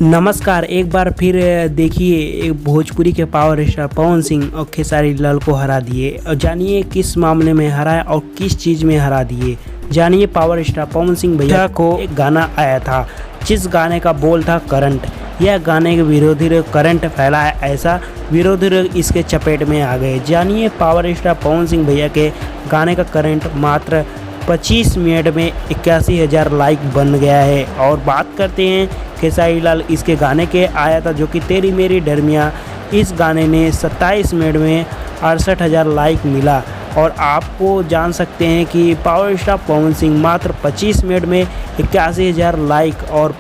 नमस्कार, एक बार फिर देखिए एक भोजपुरी के पावर स्टार पवन सिंह और खेसारी लाल को हरा दिए और जानिए किस मामले में हराए और किस चीज़ में हरा दिए। जानिए पावर स्टार पवन सिंह भैया को एक गाना आया था जिस गाने का बोल था करंट। यह गाने के विरोधी करंट फैला है, ऐसा विरोधी इसके चपेट में आ गए। जानिए पावर स्टार पवन सिंह भैया के गाने का करंट मात्र 25 मिनट में 81,000 लाइक बन गया है। और बात करते हैं खेसारी लाल इसके गाने के आया था जो कि तेरी मेरी डरमिया। इस गाने ने 27 मिनट में 68,000 लाइक मिला। और आपको जान सकते हैं कि पावर स्टार पवन सिंह मात्र 25 मिनट में 81,000 लाइक और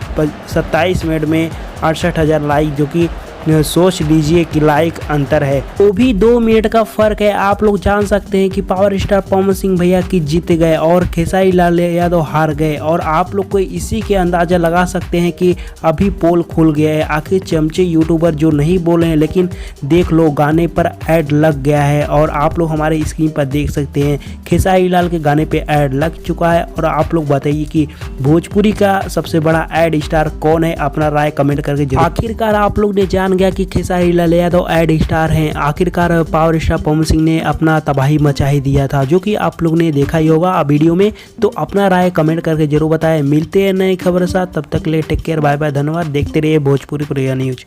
27 मिनट में 68,000 लाइक, जो कि सोच लीजिए कि लाइक अंतर है, वो भी 2 मिनट का फ़र्क है। आप लोग जान सकते हैं कि पावर स्टार पवन सिंह भैया की जीत गए और खेसारी लाल यादव हार गए। और आप लोग को इसी के अंदाज़ा लगा सकते हैं कि अभी पोल खुल गया है। आखिर चमचे यूट्यूबर जो नहीं बोले हैं, लेकिन देख लो गाने पर ऐड लग गया है। और आप लोग हमारे स्क्रीन पर देख सकते हैं खेसारी लाल के गाने पे ऐड लग चुका है। और आप लोग बताइए कि भोजपुरी का सबसे बड़ा ऐड स्टार कौन है, अपना राय कमेंट करके जरूर। आखिरकार आप लोग ने जान गया कि खेसारी लाल यादव ऐड स्टार हैं। आखिरकार पावर स्टार पवन सिंह ने अपना तबाही मचा ही दिया था, जो कि आप लोग ने देखा ही होगा वीडियो में। तो अपना राय कमेंट करके जरूर बताएं। मिलते हैं नई खबर के साथ, तब तक ले टेक केयर, बाय बाय, धन्यवाद। देखते रहिए भोजपुरी प्रिया न्यूज।